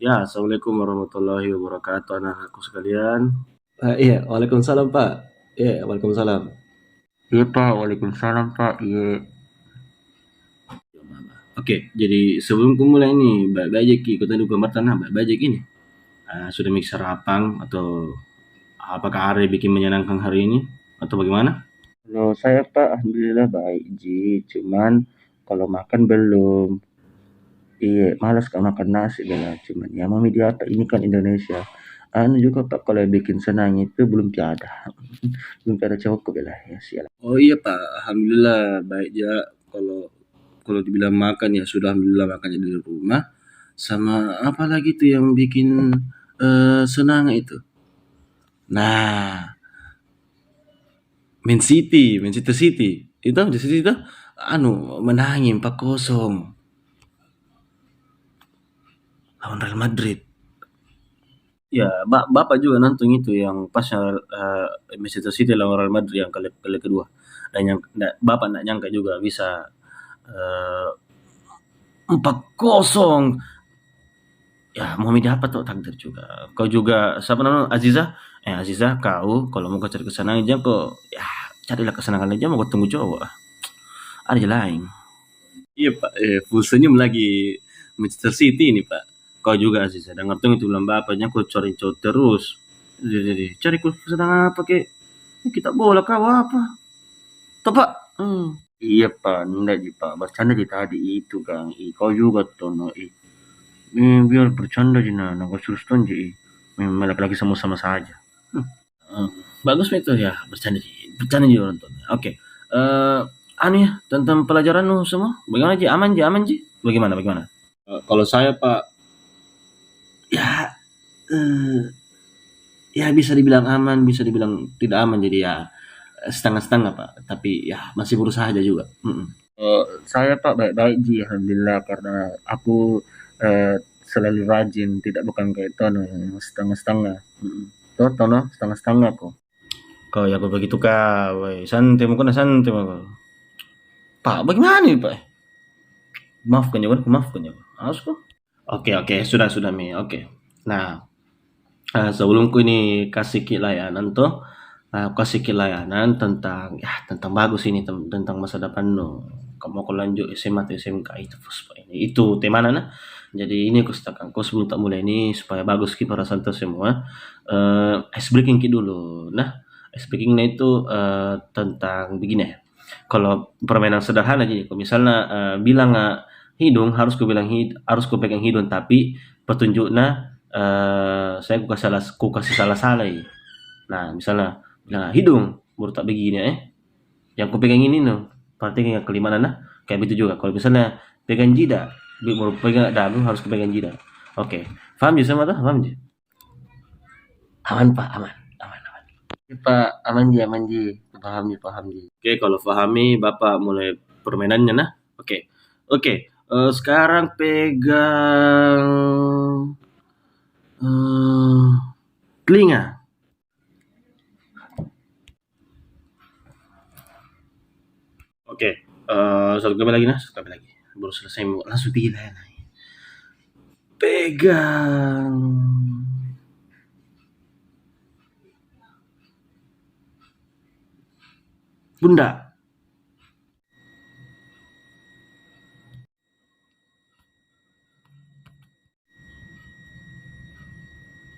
Ya, Assalamualaikum warahmatullahi wabarakatuh, anak-anakku sekalian. Iya, Waalaikumsalam Pak. Iya, Waalaikumsalam. Iya Pak, Waalaikumsalam Pak. Iya. Oke, jadi sebelum ku mulai ini, baik-baik aja ki, kau tadi gambar tanah, baik-baik aja ini. Sudah mix sarapan atau apakah hari bikin menyenangkan hari ini atau bagaimana? Kalau saya Pak, alhamdulillah baik Ji, cuman kalau makan belum. Iya, malas kalau makan nasi bela. Cuman ya mau media apa ini kan Indonesia. Anu juga Pak, kalau bikin senang itu belum tiada. Belum tiada cukup bela ya sial. Oh iya Pak, alhamdulillah baik ya. Kalau kalau dibilang makan ya sudah alhamdulillah makannya di rumah. Sama apa lagi tuh yang bikin senang itu? Nah, Manchester City. Itu Manchester City itu menangin 4-0 lawan Real Madrid. Ya, Bapak juga nonton itu yang pas Manchester City lawan Real Madrid yang kali kedua. Dan yang Bapak nggak nyangka juga bisa 4-0. Ya, mau milih apa tuh takdir juga. Kau juga siapa namanya Aziza? Aziza, kau kalau mau cari kesenangan aja kok ya carilah kesenangan aja mau kau tunggu cowok. Ada aja lain. Iya Pak, full senyum lagi Manchester City ini Pak. Kau juga Aziza, dengar tuh itu bilang bapaknya kau cari cowok terus. Jadi cari kesenangan apa kek? Kita bola kau apa? Toh Pak? Iya Pak, enggak sih Pak. Bercanda di tadi itu Kang. Kau juga tuh no. Biar bercanda aja nah, nggak serius tuh aja. Laki-laki sama-sama saja. Hmm. Bagus itu ya, bercanda sih. Bercanda juga nonton. Oke. Eh anu ya, tentang pelajaran lu semua, bagaimana Ji? Aman Ji, aman Ji? Bagaimana? Kalau saya Pak, ya eh, ya bisa dibilang aman, bisa dibilang tidak aman. Jadi ya setengah-setengah Pak. Tapi ya masih berusaha aja juga. Saya Pak baik-baik Ji, alhamdulillah karena aku selalu rajin, tidak bukan kayak Tono yang setengah-setengah. Tono setengah-setengah kok. Kau ya kau begitu kau, santai mau kena santai mau. Pak, bagaimana nih Pak? Maafkan ya. Harus kok. Oke, sudah Mi. Oke. Nah, sebelum ku ini kasih layanan tuh, kasih layanan tentang bagus ini tentang masa depan no. Kamu mau lanjut SMA atau SMK itu Pak ini. Itu tema nah. Jadi ini aku setakan kau sebelum tak mulai ini supaya bagus kita para santai semua. Ice breaking dulu. Nah, ice breaking itu tentang begini ya. Kalau permainan sederhana aja, kalau misalnya bilang hidung harus harus ku pegang hidung tapi petunjuknya saya ku kasih salah ya. Nah, misalnya bilang hidung baru tak begini yang ku pegang ini no. Berarti yang kelima nah kayak begitu juga. Kalau misalnya pegang jida, baru pegang dagu harus ku pegang jida. Oke. Paham je sama tuh? Paham je? Aman Pak, aman. Ya, Pak, aman ji. Paham ji. Oke, kalau pahami Bapak mulai permainannya nah. Oke. Sekarang pegang telinga. Oke. Satu kali lagi nah, Baru selesai langsung tiga ya. Pegang bunda.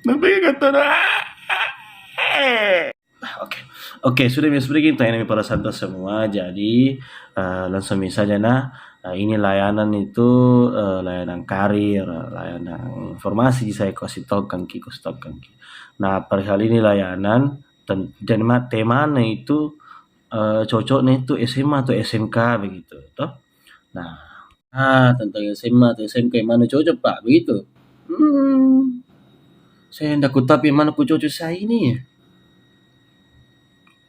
Napegang kata na. Oke, sudah seperti kita ini para santos semua. Jadi langsung saja nah. Ini layanan itu layanan karir, layanan informasi saya kasih tahu kan Ki. Nah, perihal ini layanan dan temanya itu cocoknya itu SMA atau SMK begitu, toh. Nah, tentang SMA atau SMK yang mana cocok Pak begitu? Saya hendak tapi mana ku cocok saya ini ya?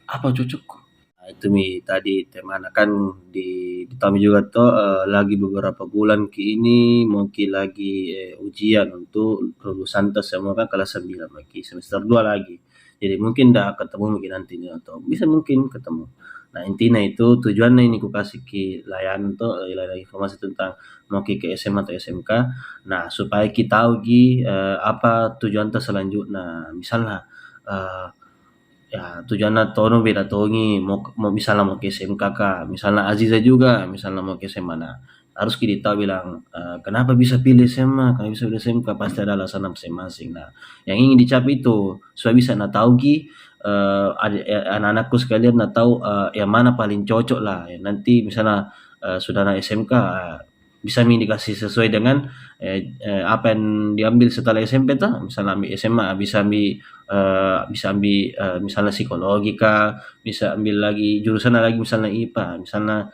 Apa cocokku? Nah, itu Mi tadi temana kan di kami juga tuh lagi beberapa bulan ke ini mungkin lagi ujian untuk lulusan tes semua kan kelas 9 lagi semester 2 lagi. Jadi mungkin dah ketemu mungkin nantinya atau bisa mungkin ketemu. Nah intinya itu tujuannya ini ku kasih ki layanan tuh layanan informasi tentang mau ke SMA atau SMK. Nah supaya kita tahu apa tujuan selanjutnya. Misalnya eh, ya tujuannya tono beda tongi mau misalnya mau ke SMK kah, misalnya Aziza juga misalnya mau ke SMA. Nah harus kita bilang kenapa bisa pilih SMA, kenapa bisa pilih SMK, pasti ada alasan masing-masing. Nah yang ingin dicapai itu supaya bisa tahu anak-anakku sekalian tahu yang mana paling cocok lah ya, nanti misalnya sudah anak SMK bisa dikasih sesuai dengan apa yang diambil setelah SMP tuh, misalnya ambil SMA bisa ambil misalnya psikologi kah, bisa ambil lagi jurusan lagi misalnya IPA, misalnya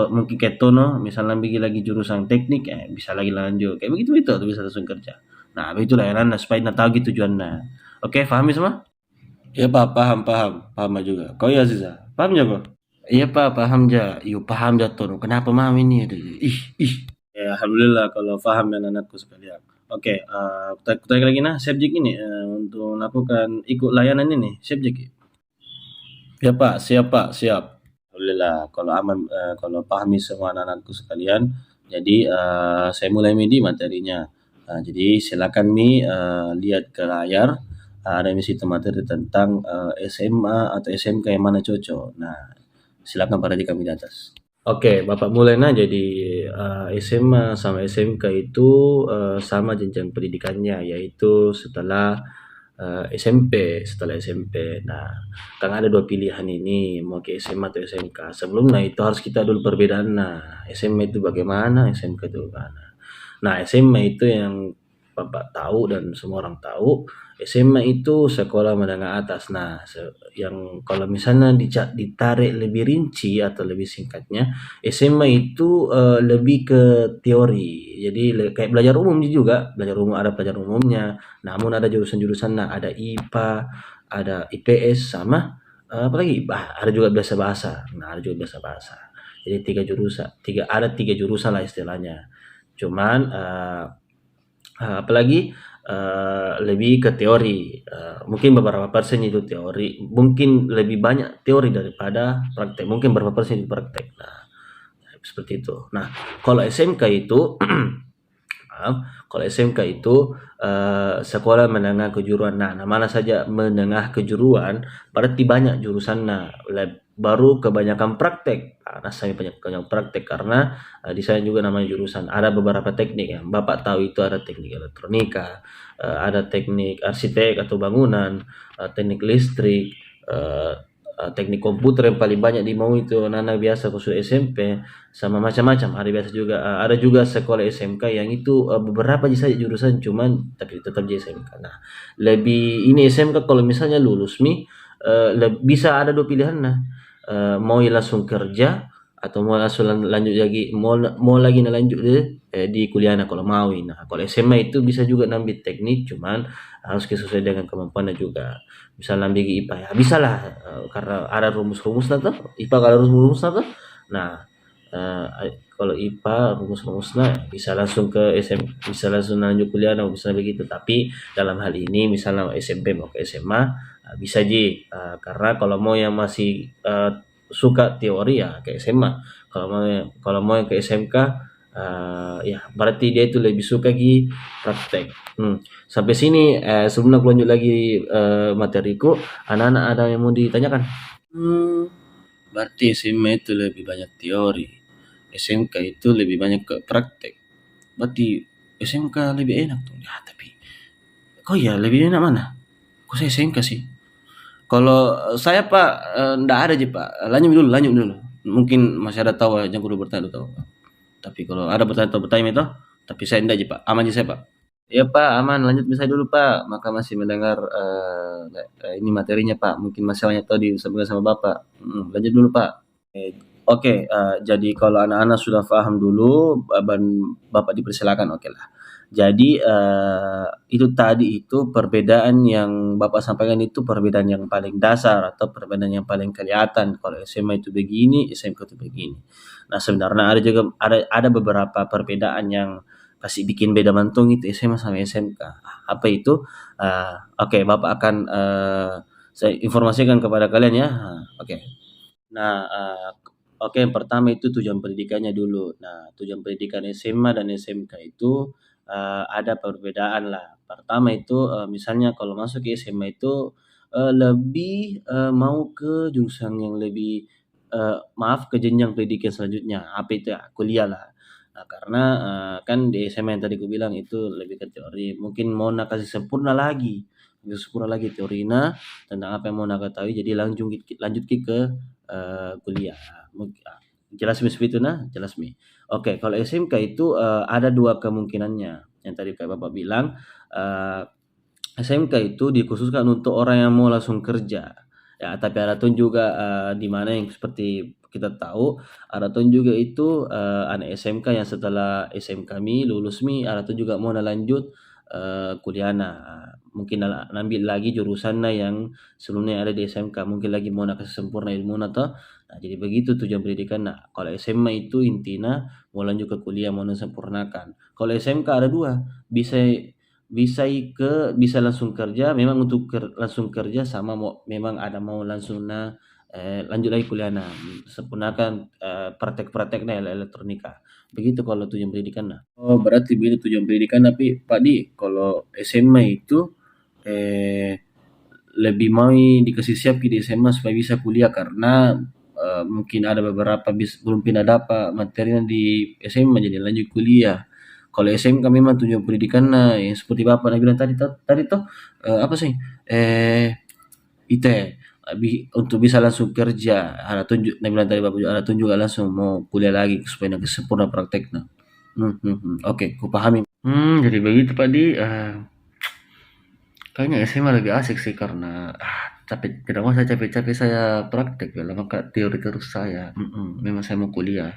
mungkin kayak Tono misalnya ambil lagi jurusan teknik bisa lagi lanjut kayak begitu itu tuh bisa langsung kerja. Nah itulah yang supaya tahu gitu tujuannya. Oke, pahami semua? Iya Pak, paham paham paham juga. Kau ya Ziza, paham ya kok? Iya Pak, paham ja. Yuk paham ja Tono. Kenapa mam ini? Aduh, ih ih. Ya alhamdulillah kalau paham dan anakku sekalian. Oke, tanya lagi nah subjek ini untuk melakukan ikut layanan ini subjek. Ya Pak, siap Pak, siap. Alhamdulillah kalau aman kalau pahami semua anak-anakku sekalian. Jadi saya mulai di materinya. Jadi silakan lihat ke layar. Ada misi materi tentang SMA atau SMK yang mana cocok. Nah, silakan perhatikan di atas. Oke, Bapak mulai nah. Jadi SMA sama SMK itu sama jenjang pendidikannya, yaitu setelah SMP. Nah, kan ada dua pilihan ini, mau ke SMA atau SMK. Sebelumnya itu harus kita dulu perbedaan. Nah, SMA itu bagaimana, SMK itu bagaimana. Nah, SMA itu yang Bapak tahu dan semua orang tahu, SMA itu sekolah menengah atas. Nah, yang kalau misalnya ditarik lebih rinci atau lebih singkatnya, SMA itu lebih ke teori. Jadi kayak belajar umum juga, belajar umum ada pelajaran umumnya. Namun ada jurusan-jurusan, nah ada IPA, ada IPS sama apa lagi? Ada juga bahasa bahasa. Nah, ada juga bahasa bahasa. Jadi ada tiga jurusan lah istilahnya. Cuman apalagi lebih ke teori. Mungkin beberapa persen itu teori, mungkin lebih banyak teori daripada praktek. Mungkin berapa persen itu praktek. Nah, seperti itu. Nah, kalau SMK itu kalau SMK itu sekolah menengah kejuruan. Nah, mana saja menengah kejuruan berarti banyak jurusan. Nah, baru kebanyakan praktek. Nah, saya banyak praktek karena di sana juga namanya jurusan. Ada beberapa teknik yang Bapak tahu itu ada teknik elektronika, ada teknik arsitek atau bangunan, teknik listrik, teknik komputer yang paling banyak dimau itu anak-anak biasa khusus SMP sama macam-macam. Ada biasa juga ada juga sekolah SMK yang itu beberapa saja jurusan cuman tapi tetap jadi SMK. Nah, lebih ini SMK kalau misalnya lulus bisa ada dua pilihan nah. Mau langsung kerja atau mau langsung lanjut lagi mau lagi lanjut di kuliah kalau mau. Nah, kalau SMA itu bisa juga ngambil teknik cuman harus sesuai dengan kemampuannya juga. Bisa ngambil IPA ya bisa lah karena ada rumus-rumusnya tuh. IPA kalau rumus-rumusnya tuh. Nah, kalau IPA rumus-rumusnya bisa langsung ke bisa langsung lanjut kuliah atau bisa begitu. Tapi dalam hal ini misalnya SMP mau ke SMA bisa karena kalau mau yang masih suka teori ya ke SMA. Kalau mau yang ke SMK ya berarti dia itu lebih suka praktek. Sampai sini sebelum aku lanjut lagi materiku, anak-anak ada yang mau ditanyakan? Berarti SMA itu lebih banyak teori, SMK itu lebih banyak ke praktek. Berarti SMK lebih enak tuh. Ya, tapi kok ya lebih enak mana? Kok saya SMK sih? Kalau saya Pak ndak ada aja Pak. Lanjut dulu. Mungkin masih ada tahu yang kudu bertanya tahu. Tapi kalau ada bertanya itu, tapi saya ndak aja Pak. Aman aja saya Pak. Ya Pak, aman. Lanjut bisa dulu Pak. Maka masih mendengar ini materinya Pak. Mungkin masih banyak tahu disebutkan sama Bapak. Lanjut dulu Pak. Oke, jadi kalau anak-anak sudah paham dulu, Bapak dipersilakan, oke lah. Jadi itu tadi itu perbedaan yang Bapak sampaikan itu perbedaan yang paling dasar atau perbedaan yang paling kelihatan. Kalau SMA itu begini, SMK itu begini. Nah sebenarnya ada juga ada beberapa perbedaan yang kasih bikin beda mantung itu SMA sama SMK. Apa itu? Oke, Bapak akan Saya informasikan kepada kalian ya. Oke. Nah, oke, yang pertama itu tujuan pendidikannya dulu. Nah, tujuan pendidikan SMA dan SMK itu, ada perbedaan lah. Pertama itu, misalnya kalau masuk ke SMA itu, lebih, mau ke jurusan yang lebih, maaf, ke jenjang pendidikan selanjutnya, apa itu ya, kuliah lah. Nah, karena, kan di SMA yang tadi kubilang itu lebih ke teori, mungkin mau nak kasih sempurna lagi, lebih sempurna lagi teorinya tentang apa yang mau nak ketahui, jadi lanjut ke kuliah. Jelas mi seperti itu nah? Jelas mi. Oke, kalau SMK itu, ada 2 kemungkinannya. Yang tadi kayak Bapak bilang, eee, SMK itu dikhususkan untuk orang yang mau langsung kerja. Ya, tapi ada pun juga, di mana yang seperti kita tahu, ada pun juga itu, anak SMK yang setelah SMK mi, lulus mi, ada pun juga mau lanjut, kuliahna. Mungkin ambil lagi jurusanna yang sebelumnya ada di SMK, mungkin lagi mau nak kasih sempurna ilmuna toh. Nah, jadi begitu tujuan pendidikan. Nah, kalau SMA itu intinya mau lanjut ke kuliah, mau sempurnakan. Kalau SMK ada 2, bisa bisa bisa langsung kerja, memang untuk langsung kerja, sama mau memang ada mau langsung lanjut lagi kuliah nah, sempurnakan, praktek-prakteknya elektronika. Begitu kalau tujuan pendidikan nah. Oh, berarti begitu tujuan pendidikan, tapi Pak Di, kalau SMA itu, lebih mau dikasih siap di SMA supaya bisa kuliah karena, mungkin ada beberapa belum pindah dapat materinya di SMA jadi lanjut kuliah. Kalau SMK memang tujuan pendidikannya yang seperti Bapak bilang tadi toh, apa sih, IT, untuk bisa langsung kerja, ada tunjuk bilang tadi Bapak juga ada tunjuk langsung mau kuliah lagi supaya nanti sempurna prakteknya. Oke, kupahami. Jadi begitu Pak Di, kayaknya SMA lebih asik sih karena, capek, tidak mau saya capek-capek saya praktek ya, lama Kak teori terus saya. Memang saya mau kuliah.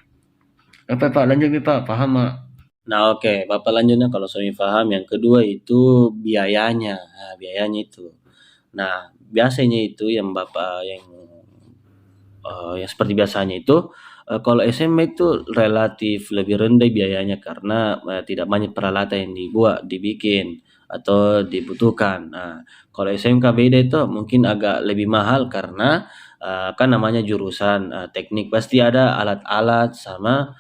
Apa Pak, lanjut nih Pak, paham Mak? Nah, oke, Bapak lanjutnya kalau suami paham. Yang kedua itu biayanya. Nah, biayanya itu. Nah, biasanya itu yang Bapak yang seperti biasanya itu, kalau SMA itu relatif lebih rendah biayanya karena, tidak banyak peralatan yang dibikin atau dibutuhkan. Nah, kalau SMK beda itu mungkin agak lebih mahal karena, kan namanya jurusan, teknik, pasti ada alat-alat sama,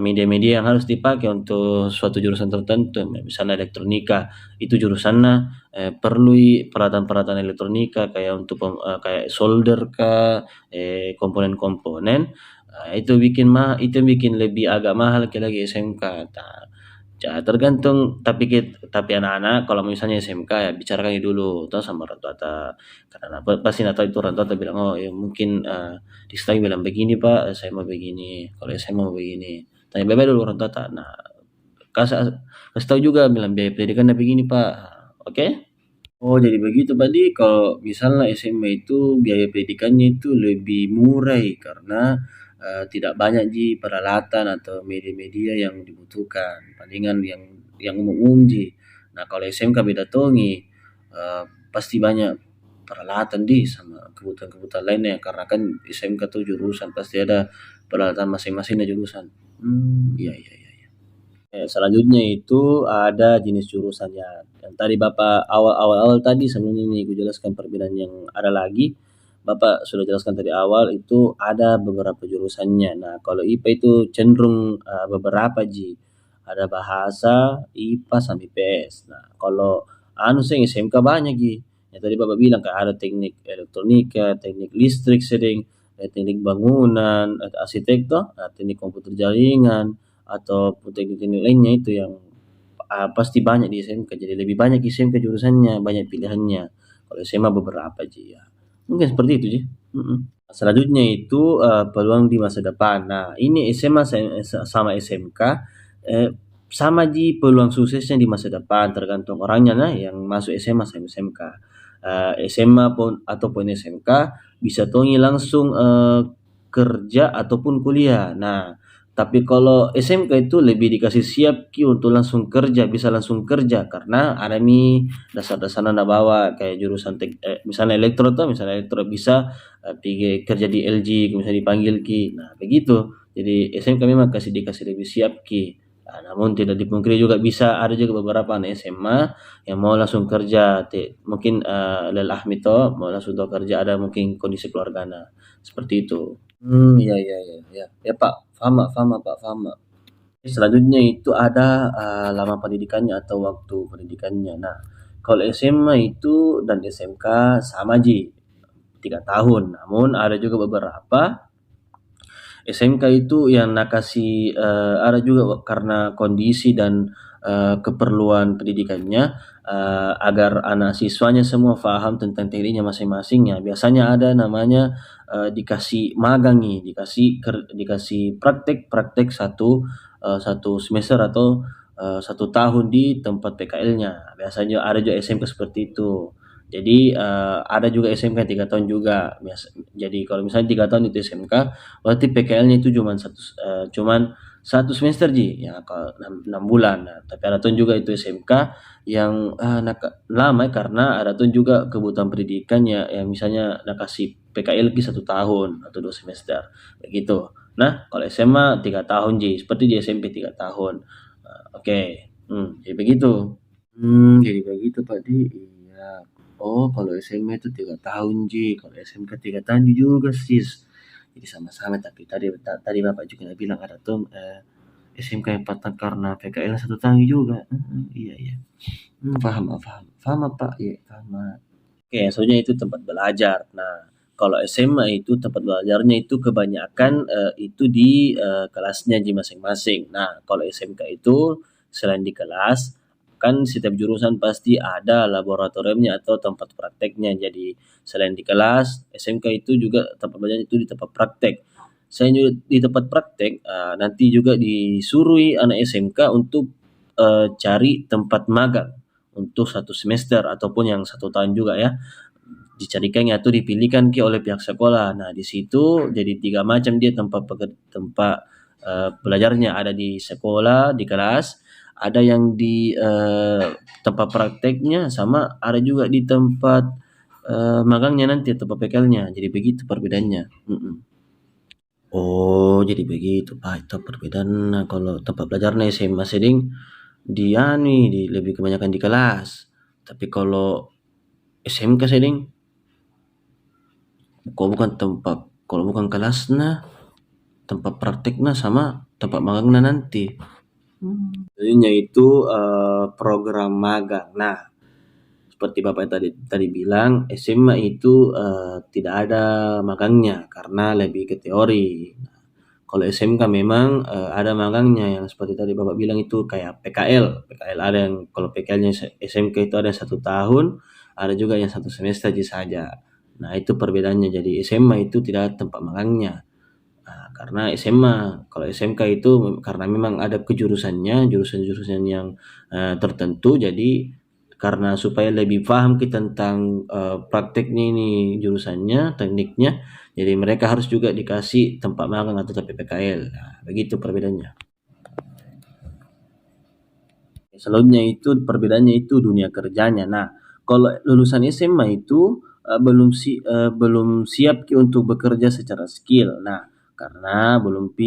media-media yang harus dipakai untuk suatu jurusan tertentu. Misalnya elektronika, itu jurusannya, perlu peralatan-peralatan elektronika kayak untuk kayak solder kah, komponen-komponen, itu bikin lebih agak mahal lagi SMK. Nah, tergantung, tapi anak-anak kalau misalnya SMK ya bicarakan dulu toh sama orang tua karena pasti tahu itu orang tua bilang, "Oh, ya mungkin, di STAI bilang begini Pak, saya mau begini, kalau saya mau begini." Tanya baik dulu orang tua Nah, kasih kasih tahu juga bilang biaya pendidikannya begini Pak, oke? Oh, jadi begitu Pak kalau misalnya SMA itu biaya pendidikannya itu lebih murah karena, tidak banyak peralatan atau media-media yang dibutuhkan, palingan yang umum Nah, kalau SMK beda tongi, pasti banyak peralatan sama kebutuhan-kebutuhan lainnya karena kan SMK tuh jurusan pasti ada peralatan masing-masingnya jurusan. Iya, iya, iya. Selanjutnya itu ada jenis jurusannya. Yang tadi Bapak awal-awal tadi sebelumnya nih gue jelaskan perbedaan yang ada lagi. Bapak sudah jelaskan tadi awal itu ada beberapa jurusannya. Nah, kalau IPA itu cenderung, beberapa Ada bahasa, IPA, sama IPS. Nah, kalau sih SMK banyak Yang tadi Bapak bilang kayak ada teknik elektronika, teknik listrik sering, teknik bangunan, arsitek toh, teknik komputer jaringan, atau teknik-teknik lainnya itu yang, pasti banyak di SMK. Jadi lebih banyak SMK jurusannya, banyak pilihannya. Kalau SMA beberapa ya. Mungkin seperti itu Selanjutnya itu, peluang di masa depan. Nah, ini SMA sama SMK, sama peluang suksesnya di masa depan tergantung orangnya nah yang masuk SMA sama SMK. SMA ataupun SMK bisa tongi langsung, kerja ataupun kuliah. Nah, tapi kalau SMK itu lebih dikasih siap untuk langsung kerja, bisa langsung kerja karena ada dasar-dasar anda bawa kayak jurusan misalnya elektro bisa, pergi kerja di LG misalnya dipanggil Nah, begitu. Jadi SMK memang dikasih lebih siap Namun tidak dipungkiri juga bisa ada juga beberapa anak SMA yang mau langsung kerja, mungkin lelah mito mau langsung tuh kerja, ada mungkin kondisi keluargana seperti itu. Iya iya iya iya. Ya Pak, paham Pak, paham. Selanjutnya itu ada lama pendidikannya atau waktu pendidikannya. Nah, kalau SMA itu dan SMK sama ji 3 tahun. Namun ada juga beberapa SMK itu yang nakasih ada juga karena kondisi dan keperluan pendidikannya agar anak siswanya semua paham tentang tekniknya masing-masing ya. Biasanya ada namanya dikasih magang nih, dikasih praktek satu semester atau 1 tahun di tempat PKL-nya. Biasanya ada juga SMK seperti itu. Jadi ada juga SMK 3 tahun juga. Jadi kalau misalnya 3 tahun itu SMK, berarti PKL-nya itu cuman 1 semester ji, ya kalau 6 bulan. Nah, tapi ada tuh juga itu SMK yang lama karena ada tuh juga kebutuhan pendidikan ya, yang misalnya nak kasih PKL lagi 1 tahun atau 2 semester, begitu. Nah, kalau SMA 3 tahun ji, seperti di SMP 3 tahun. Oke, jadi begitu. Jadi begitu tadi. Iya. Oh, kalau SMA itu 3 tahun ji, kalau SMK 3 tahun juga sis. Jadi sama-sama, tapi tadi Bapak juga bilang ada tuh SMK 4 tahun karena PKL 1 tahun juga. Iya iya. Paham paham. Paham Pak, iya paham. Oke, soalnya itu tempat belajar. Nah, kalau SMA itu tempat belajarnya itu kebanyakan itu di kelasnya di masing-masing. Nah, kalau SMK itu selain di kelas, kan setiap jurusan pasti ada laboratoriumnya atau tempat prakteknya. Jadi selain di kelas, SMK itu juga tempat belajar itu di tempat praktek. Selain juga di tempat praktek, nanti juga disuruhi anak SMK untuk cari tempat magang untuk 1 semester ataupun yang 1 tahun juga ya, dicarikan atau dipilihkan oleh pihak sekolah. Nah di situ jadi 3 macam dia tempat belajarnya, ada di sekolah di kelas, ada yang di tempat prakteknya, sama ada juga di tempat magangnya nanti tempat PKL-nya. Jadi begitu perbedaannya. Oh jadi begitu Pak, itu perbedaan. Nah, kalau tempat belajarnya SMA seding dia nih lebih kebanyakan di kelas. Tapi kalau SMK seding kalau bukan kelasnya, tempat prakteknya sama tempat magangnya nanti. Jadinya itu program magang. Nah, seperti Bapak tadi bilang, SMA itu tidak ada magangnya karena lebih ke teori. Kalau SMK memang ada magangnya yang seperti tadi Bapak bilang itu kayak PKL. PKL ada yang kalau PKL-nya SMK itu ada 1 tahun, ada juga yang 1 semester saja. Nah itu perbedaannya. Jadi SMA itu tidak ada tempat magangnya. Karena SMA, kalau SMK itu karena memang ada kejurusannya, jurusan-jurusan yang tertentu. Jadi karena supaya lebih paham kita tentang prakteknya ini jurusannya, tekniknya, jadi mereka harus juga dikasih tempat magang atau PPKL. Nah, begitu perbedaannya. Selanjutnya itu perbedaannya itu dunia kerjanya. Nah, kalau lulusan SMA itu belum siap untuk bekerja secara skill. Nah, karena belum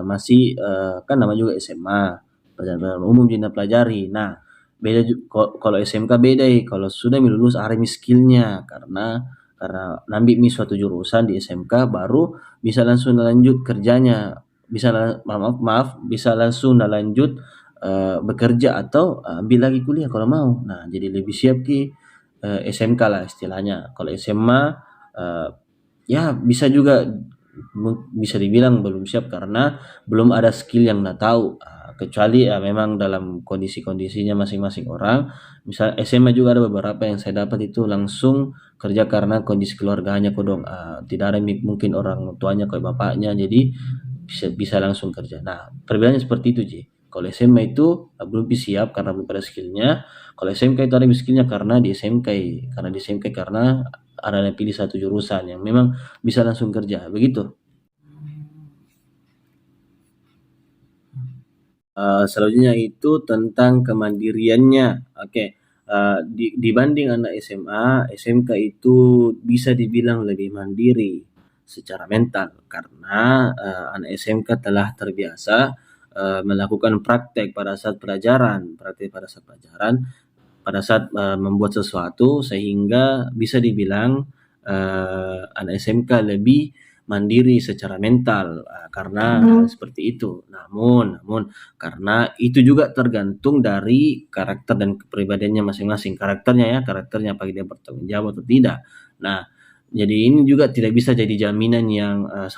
masih kan nama juga SMA, pelajaran umum yang pelajari. Nah, beda kalau SMK beda kalau sudah lulus aremi skillnya, karena nambi suatu jurusan di SMK baru bisa langsung lanjut kerjanya, bisa maaf bisa langsung lanjut bekerja atau ambil lagi kuliah kalau mau. Nah, jadi lebih siap SMK lah istilahnya. Kalau SMA ya bisa juga bisa dibilang belum siap karena belum ada skill yang tahu. Kecuali memang dalam kondisi-kondisinya masing-masing orang. Misal SMA juga ada beberapa yang saya dapat itu langsung kerja karena kondisi keluarganya kodong. Tidak ada mungkin orang tuanya kayak bapaknya, jadi bisa langsung kerja. Nah, perbedaannya seperti itu Ji. Kalau SMA itu belum siap karena belum ada skillnya. Kalau SMK itu ada skillnya karena ada yang pilih satu jurusan yang memang bisa langsung kerja. Begitu. Selanjutnya itu tentang kemandiriannya. Oke. Dibanding anak SMA, SMK itu bisa dibilang lebih mandiri secara mental karena anak SMK telah terbiasa melakukan praktek pada saat pelajaran, pada saat membuat sesuatu sehingga bisa dibilang anak SMK lebih mandiri secara mental karena seperti itu. Namun karena itu juga tergantung dari karakter dan kepribadiannya masing-masing. Karakternya apakah dia bertanggung jawab atau tidak. Nah, jadi ini juga tidak bisa jadi jaminan yang 100%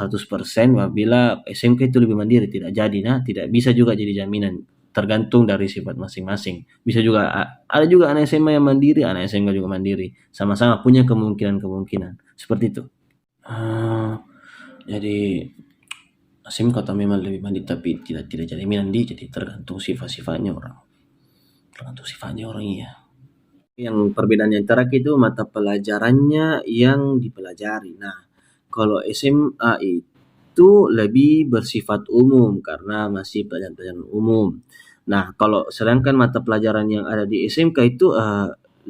apabila SMK itu lebih mandiri, tidak bisa juga jadi jaminan, tergantung dari sifat masing-masing. Bisa juga ada juga anak SMA yang mandiri, anak SMK juga mandiri, sama-sama punya kemungkinan seperti itu. Jadi SMK atau memang lebih mandiri tapi tidak jaminan jadi tergantung sifat-sifatnya orang. Iya. Yang perbedaan yang terakhir itu mata pelajarannya yang dipelajari. Nah, kalau SMA itu lebih bersifat umum karena masih pelajaran umum. Nah, kalau sedangkan mata pelajaran yang ada di SMK itu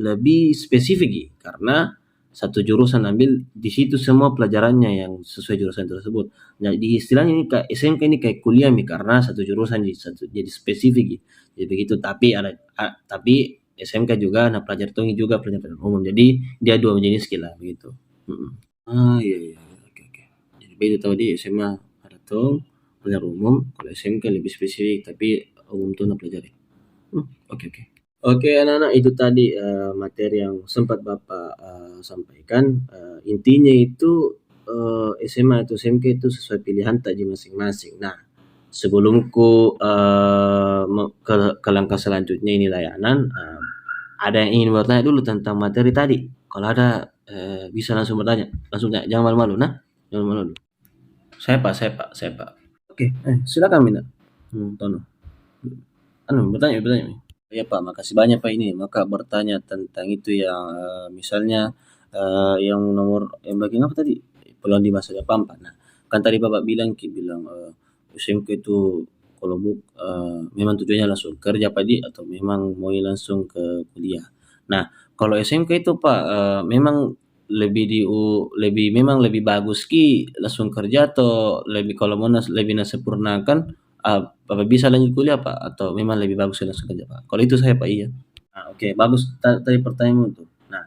lebih spesifik karena satu jurusan ambil di situ semua pelajarannya yang sesuai jurusan tersebut. Nah, di istilahnya ini kayak SMK ini kayak kuliah karena satu jurusan jadi spesifik. Jadi begitu, tapi tapi SMK juga pelajar tongi juga pelajaran umum. Jadi dia dua jenis lah begitu. Iya. Oke. Jadi begitu tahu di SMA ada tong pelajar umum, kalau SMK lebih spesifik tapi umum tuh pelajari. Oke. Oke anak-anak, itu tadi materi yang sempat Bapak sampaikan. Intinya itu SMA atau SMK itu sesuai pilihan taji masing-masing. Nah, sebelum ke langkah selanjutnya ini layanan, ada yang ingin bertanya dulu tentang materi tadi. Kalau ada bisa langsung bertanya, jangan malu-malu. Jangan malu-malu. Saya Pak. Oke, silakan Mina. Tono. Bertanya. Ya Pak, makasih banyak Pak ini. Maka bertanya tentang itu yang misalnya yang nomor yang bagian apa tadi? Peluang di masa depan Pak. Nah, kan tadi Bapak bilang SMK itu kalau memang tujuannya langsung kerja Pak atau memang mau langsung ke kuliah. Nah, kalau SMK itu Pak memang memang lebih bagus langsung kerja atau lebih kalau mau lebih sempurnakan Bapak bisa lanjut kuliah Pak atau memang lebih bagus langsung kerja Pak? Kalau itu saya Pak iya. Oke, bagus tadi pertanyaanmu tuh. Nah,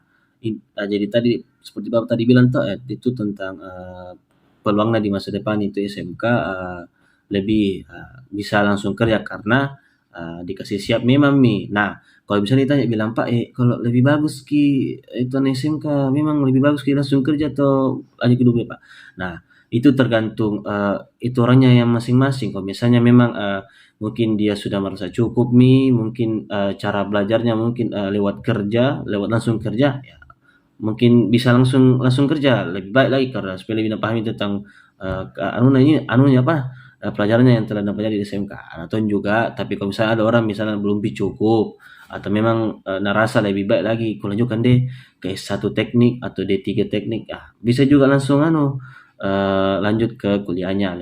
jadi tadi seperti Bapak tadi bilang tuh itu tentang peluangnya di masa depan itu SMK lebih bisa langsung kerja karena dikasih siap memang Nah, kalau bisa ditanya bilang Pak kalau lebih bagus itu SMK memang lebih bagus langsung kerja atau lanjut ke kuliah Pak. Nah, itu tergantung itu orangnya yang masing-masing. Kalau misalnya memang mungkin dia sudah merasa cukup mungkin cara belajarnya mungkin lewat langsung kerja ya, mungkin bisa langsung kerja lebih baik lagi karena supaya lebih pahami tentang anunya pelajarannya yang telah dipelajari di SMK. Atau juga tapi kalau misalnya ada orang misalnya belum cukup atau memang narasa lebih baik lagi lanjutkan deh ke S1 teknik atau D3 teknik bisa juga langsung lanjut ke kuliahnya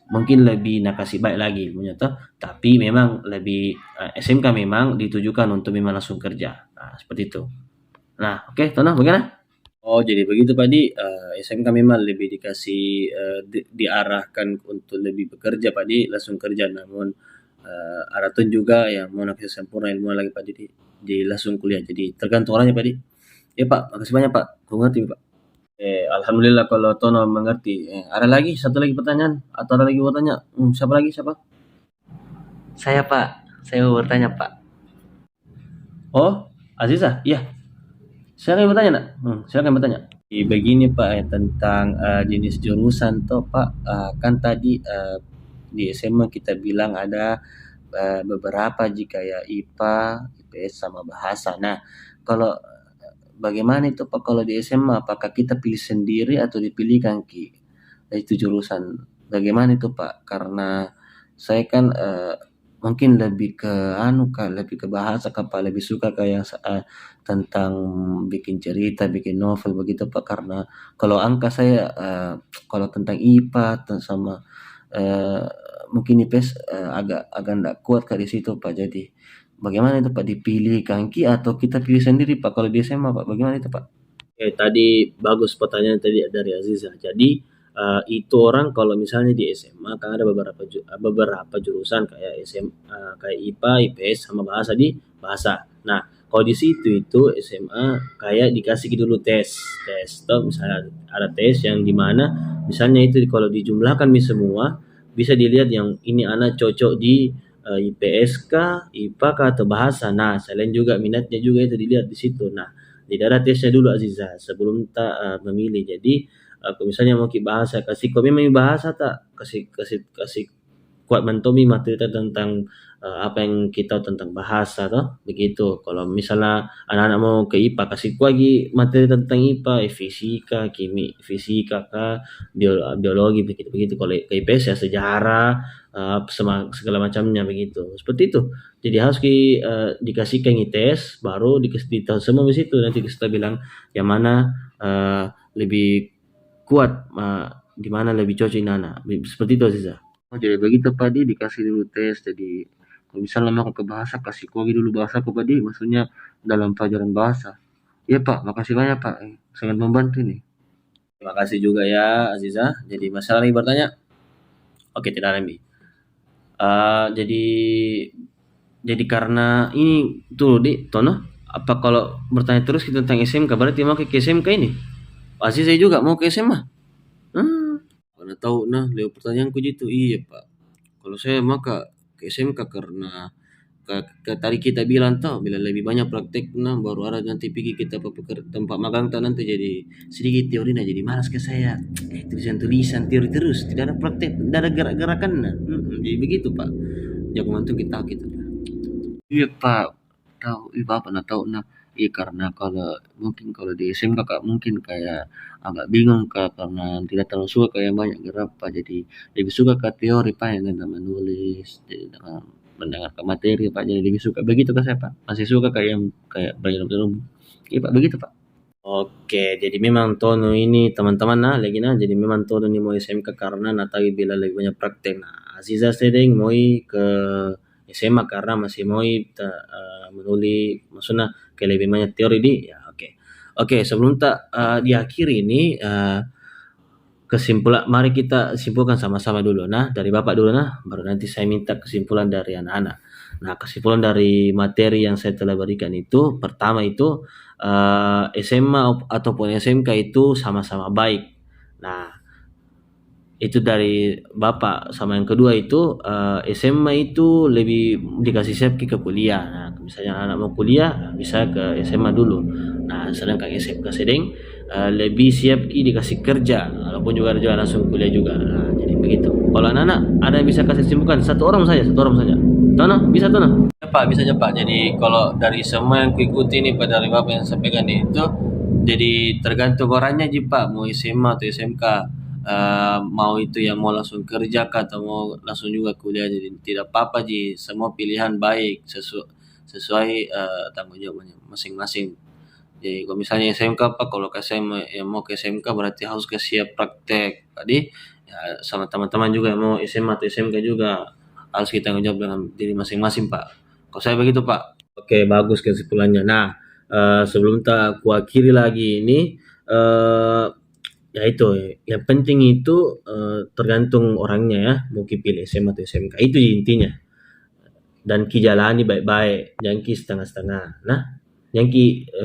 mungkin lebih nakasih baik lagi ilmunya tapi memang lebih SMK memang ditujukan untuk memang langsung kerja seperti itu. Nah, oke, Tono, bagaimana? Oh, jadi begitu Pak SMK memang lebih dikasih diarahkan untuk lebih bekerja Pak langsung kerja, namun Aratun juga yang mau nakasih sempurna ilmu lagi Pak di langsung kuliah. Jadi tergantung orangnya Pak Ya Pak, makasih banyak Pak. Aku ngerti Pak. Alhamdulillah kalau Tono mengerti. Ada lagi satu lagi pertanyaan atau ada lagi bertanya? Siapa? Saya Pak, saya mau bertanya Pak. Oh, Aziza, iya. Silakan bertanya nak. Silakan bertanya. Begini Pak tentang jenis jurusan toh Pak, kan tadi di SMA kita bilang ada beberapa kayak IPA, IPS sama bahasa. Nah, kalau bagaimana itu Pak kalau di SMA? Apakah kita pilih sendiri atau dipilihkan itu jurusan? Bagaimana itu Pak? Karena saya kan mungkin lebih ke bahasa Pak, lebih suka kayak tentang bikin cerita, bikin novel begitu Pak. Karena kalau angka saya kalau tentang IPA sama mungkin IPS agak enggak kuat di situ Pak. Jadi bagaimana itu Pak, dipilih atau kita pilih sendiri Pak kalau di SMA Pak? Bagaimana itu Pak? Tadi bagus pertanyaan tadi dari Aziza. Jadi itu orang kalau misalnya di SMA kan ada beberapa jurusan kayak kayak IPA, IPS sama bahasa di bahasa. Nah, kalau di situ itu SMA kayak dikasih dulu tes toh, misalnya ada tes yang dimana misalnya itu kalau dijumlahkan semua bisa dilihat yang ini anak cocok di IPS kah, IPA kah atau bahasa. Nah, selain juga minatnya juga itu dilihat di situ. Nah, tidak ada tesnya dulu Aziza sebelum tak memilih. Jadi kalau misalnya mau ki bahasa kasih kau memang bahasa tak kasih kasih kasih kuat mentomi materi tentang apa yang kita tahu tentang bahasa toh begitu. Kalau misalnya anak-anak mau ke IPA kasih kuat lagi materi tentang IPA, fisika, fisika kah, biologi begitu begitu. Kalau ke IPS ya sejarah, segala macamnya begitu. Seperti itu. Jadi harus dikasihkan tes baru dikasih tahu semua di situ nanti kita bilang yang mana lebih kuat di mana lebih cocok anak. Seperti itu Aziza. Oh, jadi begitu Pak Di dikasih dulu tes. Jadi kalau misalnya mau ke bahasa kasih kogi dulu bahasa ke Pak Di, maksudnya dalam pelajaran bahasa. Iya Pak, makasih banyak Pak. Sangat membantu nih. Terima kasih juga ya Aziza. Jadi masalah lagi bertanya? Oke, tidak ada lebih. Jadi karena ini tuh di Tono, apa kalau bertanya terus kita tentang SMK berarti mau ke SMK ini? Pasti saya juga mau ke SMA. Mana tahu nah lewat pertanyaanku gitu. Iya Pak. Kalau saya mau ke SMK karena tadi kita bilang tahu bila lebih banyak praktek nah baru ada nanti pergi kita tempat magang tak nanti jadi sedikit teori nah jadi malas ke saya tulisan teori terus tidak ada praktek tidak ada gerak-gerakan nah. Jadi begitu Pak jago mantu kita. Iya Pak, tahu ibu apa nak tahu nah. Iya karena kalau di SMK Kak mungkin kayak agak bingung Kak karena tidak terlalu suka kayak banyak gerak Pak jadi lebih suka ke teori Pak yang dengan menulis jadi dengan mendengarkan materi Pak jadi lebih suka begitu Kak saya Pak masih suka kayak belajar umum. Iya Pak begitu Pak. Oke, jadi memang Tono ini teman-teman nah lagi nah jadi memang Tono ini mau SMK karena natagi bila lebih banyak praktek. Nah, Aziza sedang mau ke SMA karena masih mau menulis maksudnya kayak lebih banyak teori di ya oke. Oke, sebelum tak diakhiri ini kesimpulan mari kita simpulkan sama-sama dulu nah dari Bapak dulu nah baru nanti saya minta kesimpulan dari anak-anak. Nah, kesimpulan dari materi yang saya telah berikan itu pertama itu SMA ataupun SMK itu sama-sama baik. Nah, itu dari Bapak sama yang kedua itu SMA itu lebih dikasih safety ke kuliah. Nah, misalnya anak mau kuliah bisa ke SMA dulu. Nah, sedangkan SMK sedang lebih siap dikasih kerja walaupun juga ada juga langsung kuliah juga. Nah, jadi begitu. Kalau anak-anak ada yang bisa kasih simpulkan satu orang saja. Tono, bisa Tono? Ya, Pak, bisa aja Pak. Jadi kalau dari semua yang kuikuti nih pada dari Bapak yang sampaikan itu jadi tergantung orangnya aja Pak mau SMA atau SMK. Mau itu yang mau langsung kerja kah atau mau langsung juga kuliah jadi tidak apa-apa ji semua pilihan baik sesuai tanggung jawabnya masing-masing. Jadi kalau misalnya SMK Pak kalau ke SMA yang mau ke SMK berarti harus ke siap praktek tadi ya sama teman-teman juga yang mau SMA atau SMK juga harus kita tanggung jawab dengan diri masing-masing Pak. Kalau saya begitu Pak. Oke bagus kesimpulannya. Nah sebelum tak kuakhiri lagi ini ya itu yang penting itu tergantung orangnya ya mau pilih SMA atau SMK itu intinya dan jalani baik-baik jangan setengah-setengah nah jangan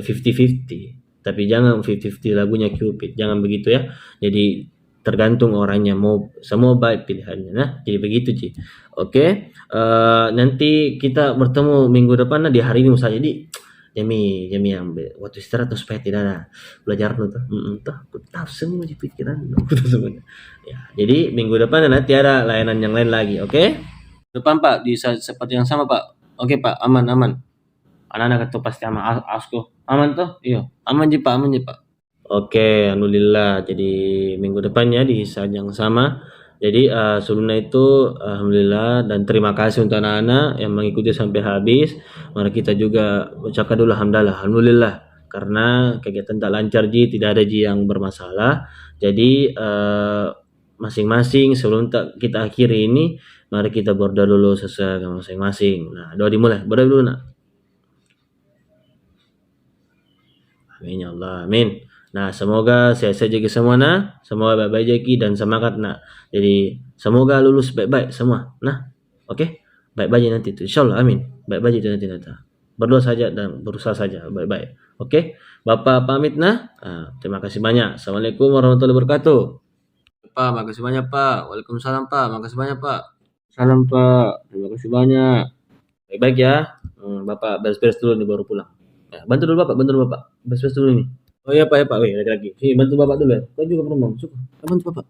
50-50 tapi jangan 50-50 lagunya Cupid jangan begitu ya jadi tergantung orangnya mau semua baik pilihannya nah jadi begitu Ci. Oke nanti kita bertemu minggu depan nah di hari ini saja jadi Jami yang waktu istirahat tuh supaya tidak ada belajar tuh tuh aku tahu semua di pikiran aku tahu semuanya ya jadi minggu depan nanti ada layanan yang lain lagi oke depan Pak di seperti yang sama Pak oke Pak aman anak-anak itu pasti aman asku aman tuh iya aman Pak oke alhamdulillah jadi minggu depannya di saat yang sama jadi sebelumnya itu alhamdulillah dan terima kasih untuk anak-anak yang mengikuti sampai habis. Mari kita juga ucapkan dulu alhamdulillah karena kegiatan tak lancar ji tidak ada ji yang bermasalah. Jadi masing-masing sebelum kita akhiri ini mari kita berdoa dulu sesuai dengan masing-masing. Nah, doa dimulai. Berdoa dulu nak. Amin ya Allah. Amin. Nah, semoga sehat-sehat jaga semua nah, semoga baik-baik jaki dan semangat nak. Jadi semoga lulus baik-baik semua. Nah, oke. Baik-baik nanti itu. Insyaallah amin. Baik-baik itu nanti. Berdoa saja dan berusaha saja baik-baik. Oke. Bapak pamit nah. Terima kasih banyak. Assalamualaikum warahmatullahi wabarakatuh. Pak, makasih banyak Pak. Waalaikumsalam Pak. Makasih banyak Pak. Salam Pak. Terima kasih banyak. Baik-baik ya. Bapak beres-beres dulu nih baru pulang. Ya, bantu dulu Bapak, bantu dulu Bapak. Beres-beres dulu nih. Oh iya Pak ya Pak, wih lagi-lagi. Sini bantu Bapak dulu ya. Kau juga perempuan, suka. Bantu Bapak.